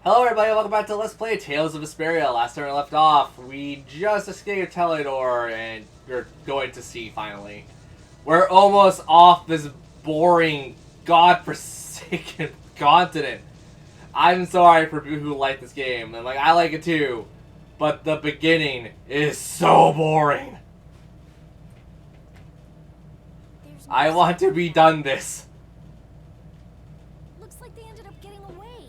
Hello everybody, welcome back to Let's Play Tales of Vesperia. Last time we left off, we just escaped Telidor and we're going to sea finally. We're almost off this boring, godforsaken continent. I'm sorry for people who like this game, and I like it too, but the beginning is so boring. I want to be done this. Looks like they ended up getting away.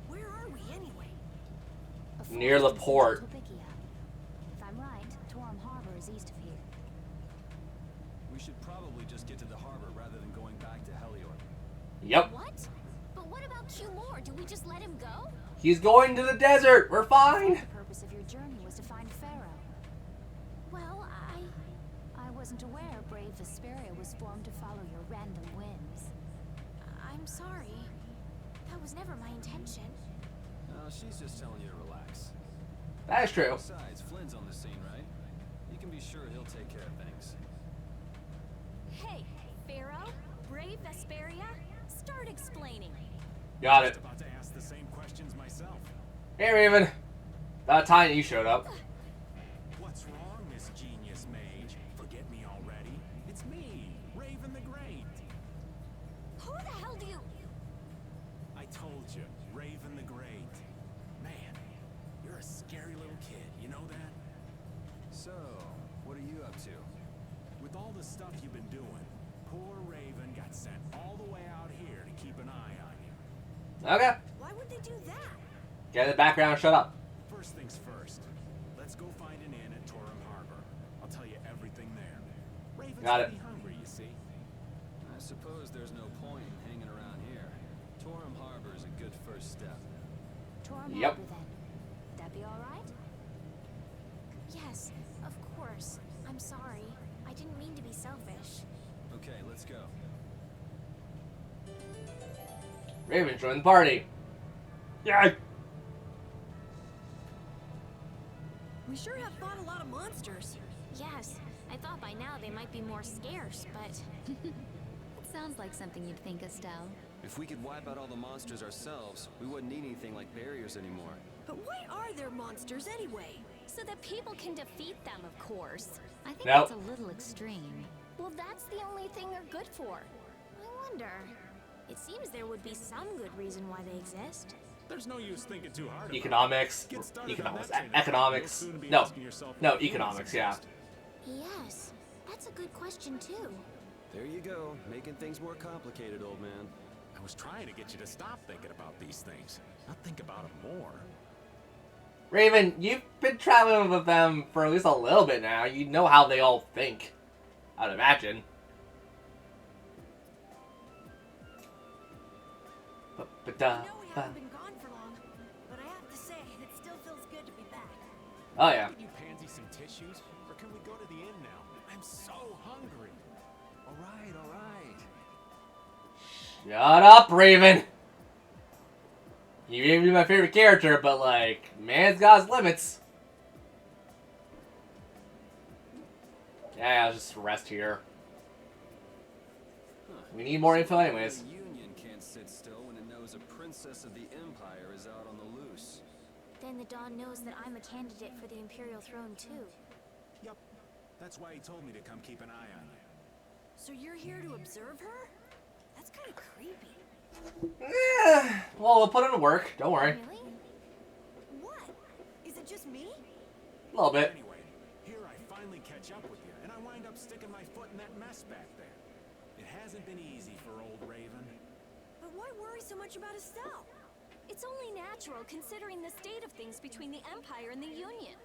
Where are we anyway? Near the port. If I'm right, Torum Harbor is east of here. We should probably just get to the harbor rather than going back to Helior. Yep. What? But what about Q-More? Do we just let him go? He's going to the desert. We're fine. The purpose of your journey was to find Pharaoh. Well, I wasn't aware brave Vesperia was formed to follow your random whims. I'm sorry. That was never my intention. She's just telling you to relax. That is true. Besides, Flynn's on the scene, right? You can be sure he'll take care of things. Hey, Pharaoh, brave Vesperia, start explaining. Got it. About to ask the same questions myself. Hey Raven. About time you showed up. What's wrong, Miss Genius Mage? Forget me already? It's me, Raven the Great. Who the hell do you... I told you, Raven the Great. Man, you're a scary little kid, you know that? So, what are you up to? With all the stuff you've been doing, poor Raven got sent all the way out here to keep an eye on you. Okay. Why would they do that? Get in the background, shut up. First things first, let's go find an inn at Torum Harbor. I'll tell you everything there. Raven's Got it. pretty hungry, you see. I suppose there's no point in hanging around here. Torum Harbor is a good first step. Torum Yep. Harbor, then. That be all right? Yes, of course. I'm sorry. I didn't mean to be selfish. Okay, let's go. Raven, join the party. Yeah. We sure have fought a lot of monsters. Yes, I thought by now they might be more scarce, but... It sounds like something you'd think, Estelle. If we could wipe out all the monsters ourselves, we wouldn't need anything like barriers anymore. But why are there monsters anyway? So that people can defeat them, of course. I think Nope. that's a little extreme. Well, that's the only thing they're good for. I wonder... It seems there would be some good reason why they exist. There's no use thinking too hard. Economics. Economics. No. No, economics, yeah. Yes, that's a good question, too. There you go, making things more complicated, old man. I was trying to get you to stop thinking about these things, not think about them more. Raven, you've been traveling with them for at least a little bit now. You know how they all think. I'd imagine. I know we haven't been gone for long, but I have to say, it still feels good to be back. Oh yeah. Can you pansy some tissues, or can we go to the inn now? I'm so hungry. All right. Shut up, Raven. You may be my favorite character, but man's got his limits. Yeah, I'll just rest here. We need more info anyways. The Union can't sit still when it knows a princess of the Empire is out on the loose. Then the Dawn knows that I'm a candidate for the Imperial throne, too. Yup. That's why he told me to come keep an eye on you. So you're here to observe her? That's kind of creepy. Well, we'll put in the work. Don't worry. Really? What? Is it just me? A little bit. Anyway, here I finally catch up with you, and I wind up sticking my foot in that mess back there. It hasn't been easy for old Raven. But why worry so much about Estelle? It's only natural considering the state of things between the Empire and the Union.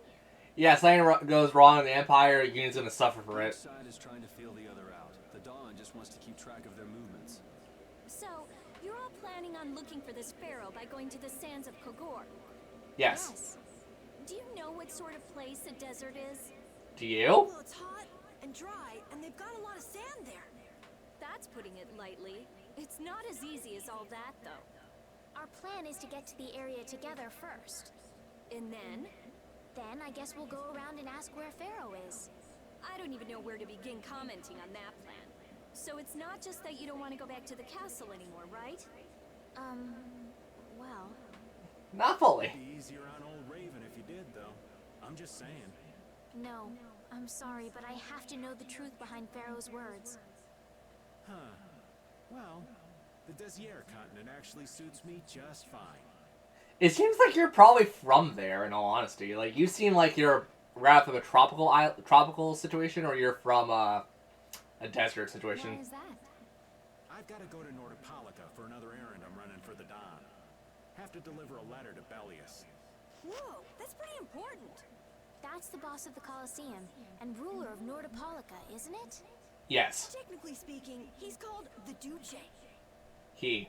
Yeah, something goes wrong in the Empire, the Union's gonna suffer for Each it. side is trying to feel the other out. The Dawn just wants to keep track of their movements. So, you're all planning on looking for this pharaoh by going to the sands of Kogor? Yes. Do you know what sort of place a desert is? Do you? Well, it's hot and dry, and they've got a lot of sand there. That's putting it lightly. It's not as easy as all that, though. Our plan is to get to the area together first. And then? Then I guess we'll go around and ask where Pharaoh is. I don't even know where to begin commenting on that plan. So it's not just that you don't want to go back to the castle anymore, right? well. Not fully. It'd be easier on old Raven if you did, though. I'm just saying. No, I'm sorry, but I have to know the truth behind Pharaoh's words. Huh. Well, the Desier continent actually suits me just fine. It seems like you're probably from there, in all honesty. Like, you seem like you're rather from a tropical situation, or you're from a desert situation. Why is that? I've got to go to Nordopolica for another errand I'm running for the Don. Have to deliver a letter to Bellius. Whoa, that's pretty important. That's the boss of the Colosseum and ruler of Nordopolica, isn't it? Yes. Technically speaking, he's called the Duce. He.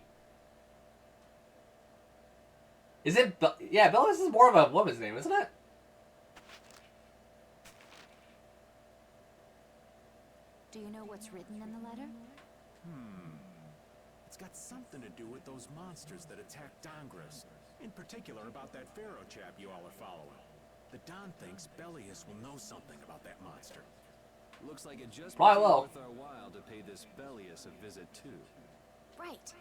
Is it... Yeah, Bellis is more of a woman's name, isn't it? Do you know what's written in the letter? It's got something to do with those monsters that attacked Dongres. In particular about that Pharaoh chap you all are following. The Don thinks Bellius will know something about that monster. Looks like it just Probably became will. worth our while to pay this Bellius a visit too. Right.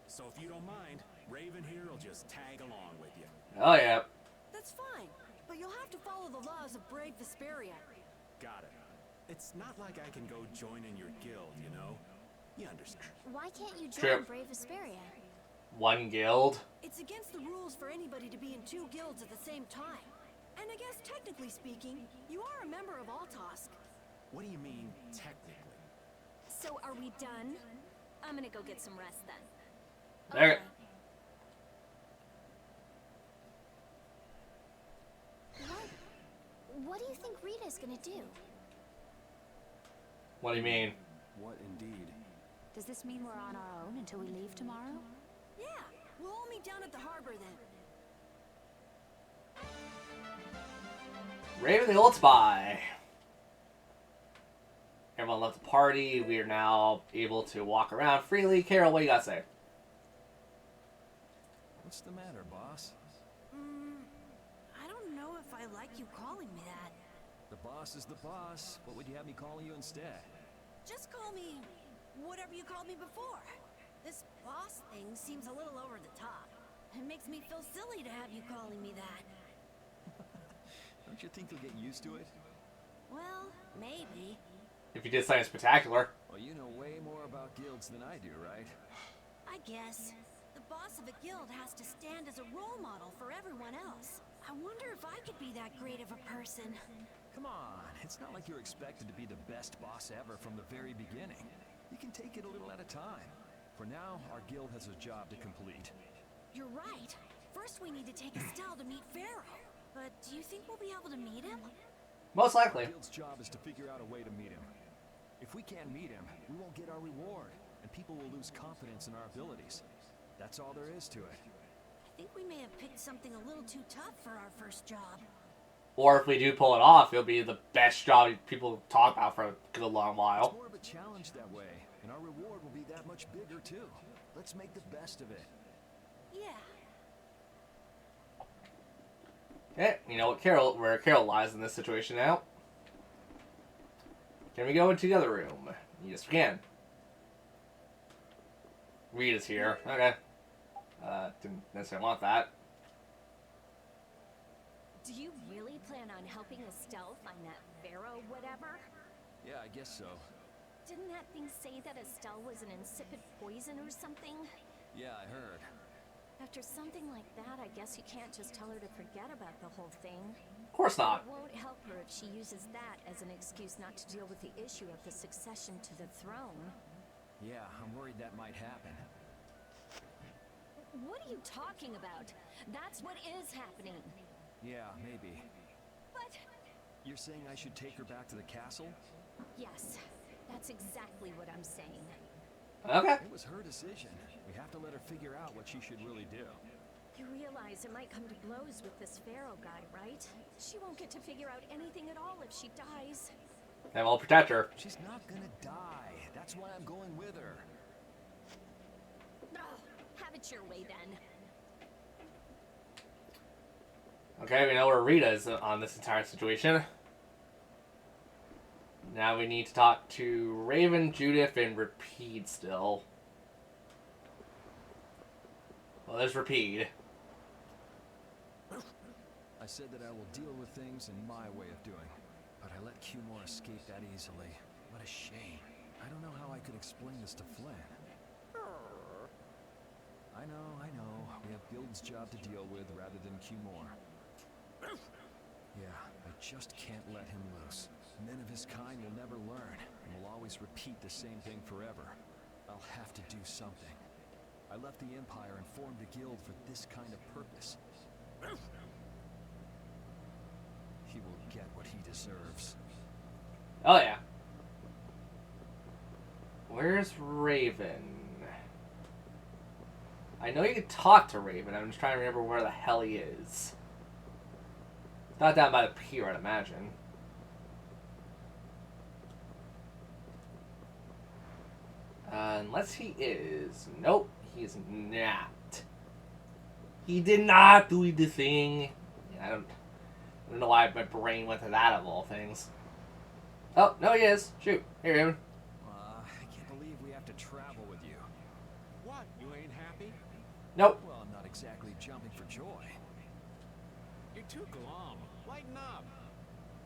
So if you don't mind, Raven here will just tag along with you. Oh, yeah. That's fine, but you'll have to follow the laws of brave Vesperia. Got it. It's not like I can go join in your guild, you know? You understand. Why can't you True. join Brave Vesperia? One guild. It's against the rules for anybody to be in two guilds at the same time. And I guess technically speaking, you are a member of Altosk. What do you mean, technically? So are we done? I'm gonna go get some rest then. There. What do you think Rita's gonna do? What do you mean? What indeed? Does this mean we're on our own until we leave tomorrow? Yeah, we'll all meet down at the harbor then. Raven the Old Spy. Everyone left the party. We are now able to walk around freely. Carol, what do you gotta say? What's the matter, boss? I don't know if I like you calling me that. The boss is the boss. What would you have me calling you instead? Just call me whatever you called me before. This boss thing seems a little over the top. It makes me feel silly to have you calling me that. Don't you think you'll get used to it? Well, maybe. If you did something spectacular. Well, you know way more about guilds than I do, right? I guess. The boss of a guild has to stand as a role model for everyone else. I wonder if I could be that great of a person. Come on, it's not like you're expected to be the best boss ever from the very beginning. You can take it a little at a time. For now, our guild has a job to complete. You're right. First we need to take Estelle to meet Pharaoh. But do you think we'll be able to meet him? Most likely. The guild's job is to figure out a way to meet him. If we can't meet him, we won't get our reward, and people will lose confidence in our abilities. That's all there is to it. I think we may have picked something a little too tough for our first job. Or if we do pull it off, it'll be the best job people talk about for a good long It's while. more of a challenge that way, and our reward will be that much bigger too. Let's make the best of it. Yeah. Okay, you know what where Carol lies in this situation now. Can we go into the other room? Yes, we can. Rita's here. Okay. Didn't necessarily want that. Do you really plan on helping Estelle find that Pharaoh whatever? Yeah, I guess so. Didn't that thing say that Estelle was an insipid poison or something? Yeah, I heard. After something like that, I guess you can't just tell her to forget about the whole thing. Of course not. It won't help her if she uses that as an excuse not to deal with the issue of the succession to the throne. Yeah, I'm worried that might happen. What are you talking about? That's what is happening. Yeah, maybe. But You're saying I should take her back to the castle? yes, that's exactly what I'm saying. Okay. It was her decision. We have to let her figure out what she should really do. You realize it might come to blows with this Pharaoh guy, right? She won't get to figure out anything at all if she dies. And we'll protect her. She's not gonna die. That's why I'm going with her. Oh, have it your way then. Okay, we know where Rita is on this entire situation. Now we need to talk to Raven, Judith, and Repeat still. Well, there's Rapide. I said that I will deal with things in my way of doing, but I let Cumore escape that easily. What a shame. I don't know how I could explain this to Flynn. I know. We have Guild's job to deal with rather than Cumore. Yeah, I just can't let him loose. Men of his kind will never learn, and will always repeat the same thing forever. I'll have to do something. I left the Empire and formed a guild for this kind of purpose. He will get what he deserves. Oh yeah. Where's Raven? I know you can talk to Raven. I'm just trying to remember where the hell he is. It's not down by the pier, I'd imagine. Unless he is. Nope, he's not. He did not do the thing. Yeah, I don't know why my brain went to that of all things. Oh, no he is. Shoot. Here, Raven. I can't believe we have to travel with you. What? You ain't happy? Nope. Well, I'm not exactly jumping for joy. You're too glum. Lighten up.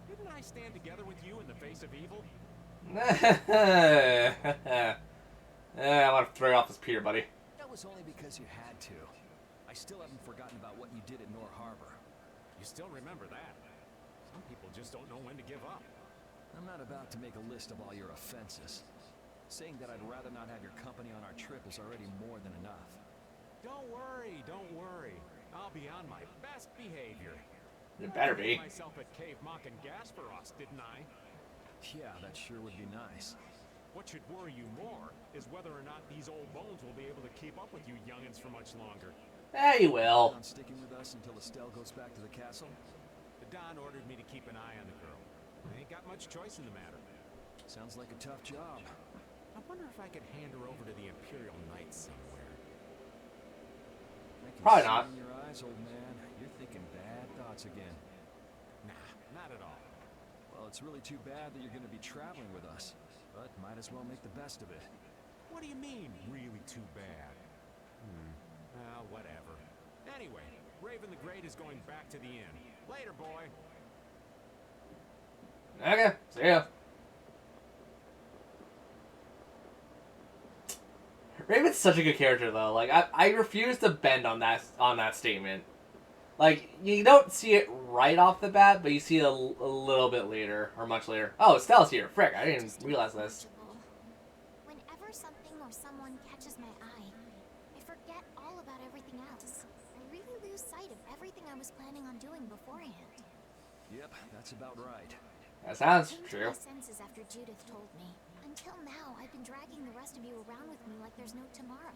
Didn't I stand together with you in the face of evil? I want to throw you off this pier, buddy. That was only because you had to. I still haven't forgotten about what you did at Nor Harbor. You still remember that. Some people just don't know when to give up. I'm not about to make a list of all your offenses. Saying that I'd rather not have your company on our trip is already more than enough. Don't worry. I'll be on my best behavior. It better be. I gave myself at Cave Mock and Gasparos, didn't I? Yeah, that sure would be nice. What should worry you more is whether or not these old bones will be able to keep up with you youngins for much longer. Yeah, you will. On sticking with us until Estelle goes back to the castle? The Don ordered me to keep an eye on the girl. I ain't got much choice in the matter. Sounds like a tough job. I wonder if I could hand her over to the Imperial Knights somewhere. I can Probably see not. in your eyes, old man. You're thinking bad thoughts again. Nah, not at all. Well, it's really too bad that you're going to be traveling with us. But might as well make the best of it. What do you mean, really too bad? Whatever. Anyway, Raven the Great is going back to the inn. Later, boy. Okay, see ya. Raven's such a good character, though. Like, I refuse to bend on that statement. Like, you don't see it right off the bat, but you see it a little bit later, or much later. Oh, Estelle's here. Frick, I didn't even realize this. Whenever something or someone catches my eye, I forget all about everything else. I really lose sight of everything I was planning on doing beforehand. Yep, that's about right. That sounds I came to true. my senses after Judith told me. Until now, I've been dragging the rest of you around with me like there's no tomorrow.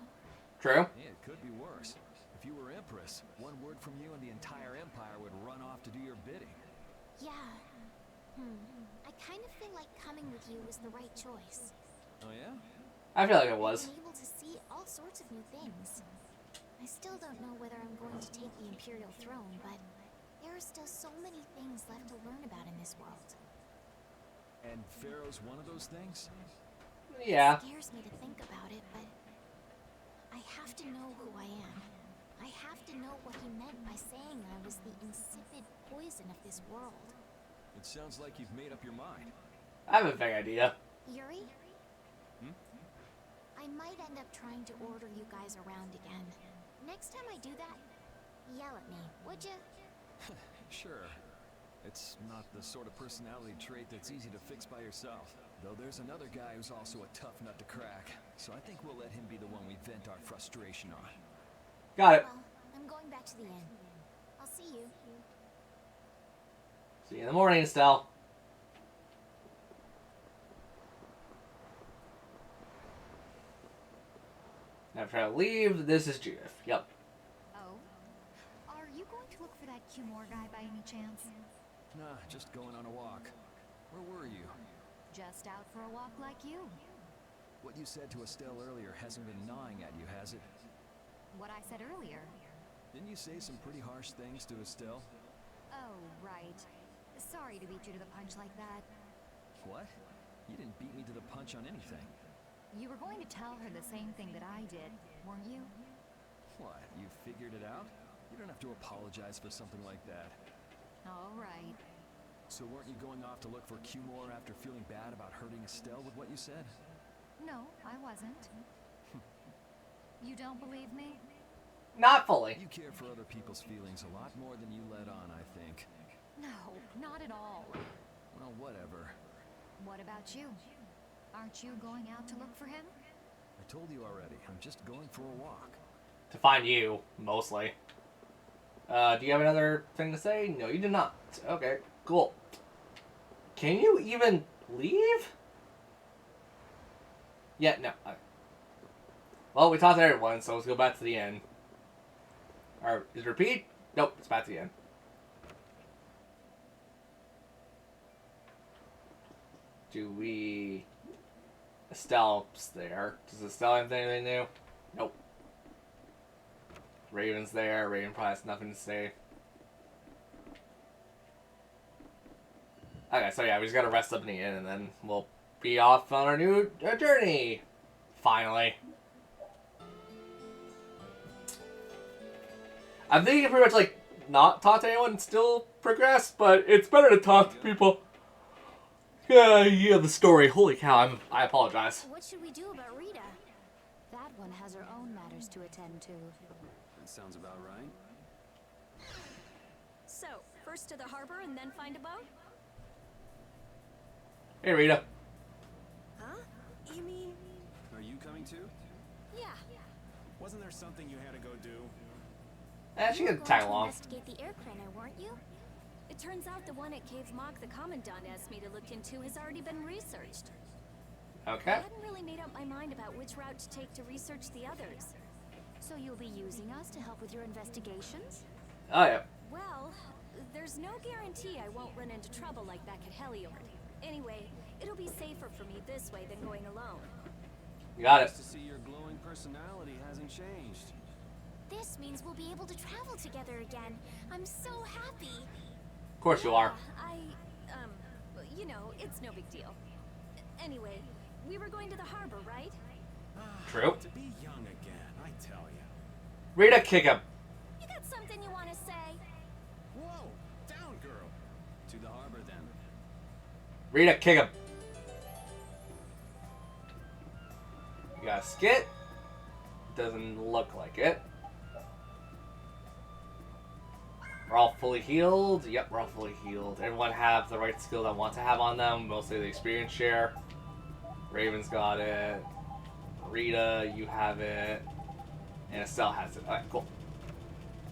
True. Yeah, it could be worse. If you were Empress, one word from you and the entire Empire would run off to do your bidding. Yeah. I kind of feel like coming with you was the right choice. Oh yeah? I feel like it was. I've been able to see all sorts of new things. I still don't know whether I'm going to take the Imperial throne, but there are still so many things left to learn about in this world. And Pharaoh's one of those things? Yeah. It scares me to think about it, but I have to know who I am. I have to know what he meant by saying I was the insipid poison of this world. It sounds like you've made up your mind. I have a vague idea. Yuri? I might end up trying to order you guys around again. Next time I do that, yell at me, would you? Sure. It's not the sort of personality trait that's easy to fix by yourself. Though there's another guy who's also a tough nut to crack. So I think we'll let him be the one we vent our frustration on. Got it. Well, I'm going back to the inn. I'll see you. See you in the morning, Estelle. After I leave, this is Judith. Yep. Oh? Are you going to look for that Cumore guy by any chance? Nah, just going on a walk. Where were you? Just out for a walk like you. What you said to Estelle earlier hasn't been gnawing at you, has it? What I said earlier. Didn't you say some pretty harsh things to Estelle? Oh, right. Sorry to beat you to the punch like that. What? You didn't beat me to the punch on anything. You were going to tell her the same thing that I did, weren't you? What, you figured it out? You don't have to apologize for something like that. All right. So weren't you going off to look for Cumore after feeling bad about hurting Estelle with what you said? No, I wasn't. You don't believe me? Not fully. You care for other people's feelings a lot more than you let on, I think. No, not at all. Well, whatever. What about you? Aren't you going out to look for him? I told you already, I'm just going for a walk. To find you, mostly. Do you have another thing to say? No, you do not. Okay, cool. Can you even leave? Yeah, no. Well, we talked to everyone, so let's go back to the end. Or, is it repeat? Nope, it's back to the end. Do we... Estelle's there. Does Estelle have anything new? Nope. Raven's there. Raven probably has nothing to say. Okay, so yeah, we just gotta rest up in the inn, and then we'll be off on our new journey. Finally. I'm thinking pretty much like not talk to anyone and still progress, but it's better to talk to people. Yeah, the story. Holy cow, I apologize. What should we do about Rita? That one has her own matters to attend to. That sounds about right. So, first to the harbor and then find a boat? Hey, Rita. Huh? You mean... Are you coming too? Yeah. Wasn't there something you had to go do? She You were can tag going to along. investigate the air cleaner, weren't you? It turns out the one at Cave Mock the Commandant asked me to look into has already been researched. I Okay. hadn't really made up my mind about which route to take to research the others. So you'll be using us to help with your investigations? Oh, yeah. Well, there's no guarantee I won't run into trouble like back at Heliord. Anyway, it'll be safer for me this way than going alone. You got it. Nice to see your glowing personality hasn't changed. This means we'll be able to travel together again. I'm so happy. Of course you are. You know, it's no big deal. Anyway, we were going to the harbor, right? True. To be young again, I tell you. Rita, kick him. You got something you want to say? Whoa! Down, girl! To the harbor, then. Rita, kick him. You got a skit? Doesn't look like it. We're all fully healed. Yep, we're all fully healed. Everyone have the right skill that want to have on them. Mostly the experience share. Raven's got it. Rita, you have it. And Estelle has it. Alright, cool.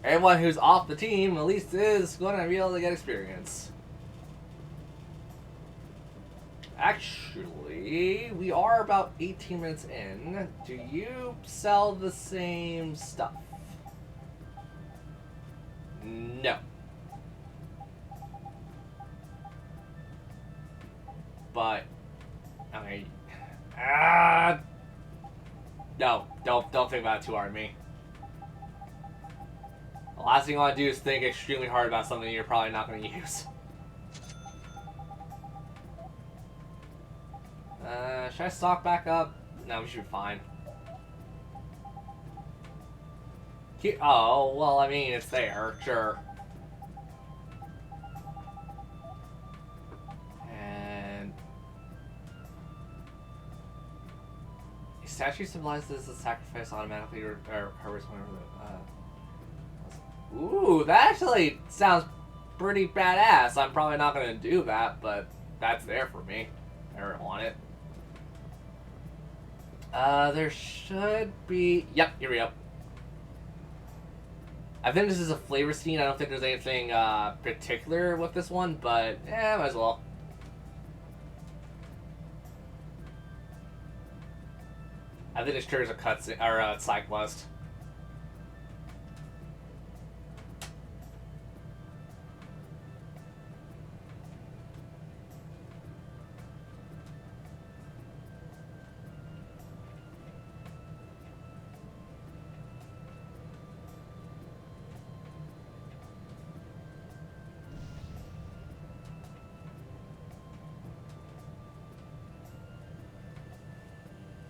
Everyone who's off the team, at least, is going to be able to get experience. Actually, we are about 18 minutes in. Do you sell the same stuff? No. But, I mean, no, don't think about it too hard, me. The last thing you want to do is think extremely hard about something you're probably not going to use. Should I stock back up? No, we should be fine. Oh, well, I mean, it's there, sure. And... a statue symbolizes the sacrifice automatically recovers whenever the... Ooh, that actually sounds pretty badass. I'm probably not going to do that, but that's there for me. I want it. There should be... Yep, here we go. I think this is a flavor scene. I don't think there's anything particular with this one, but might as well. I think this triggers a cutscene or a side quest.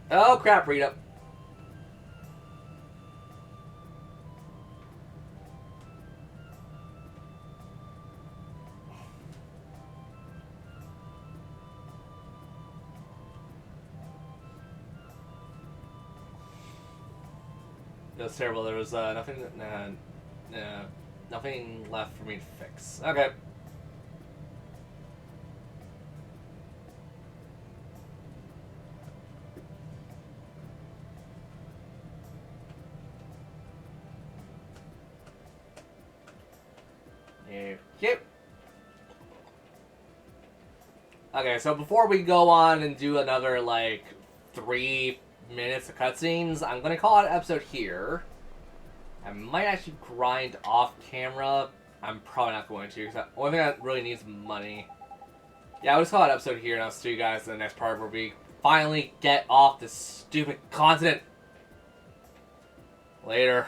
Oh crap, Rita. It was terrible. There was nothing left for me to fix. Okay. Okay. Okay, so before we go on and do another, like, 3 minutes of cutscenes, I'm gonna call it an episode here. I might actually grind off camera. I'm probably not going to, because the only thing that really needs money. Yeah, I'll just call it an episode here, and I'll see you guys in the next part where we finally get off this stupid continent. Later.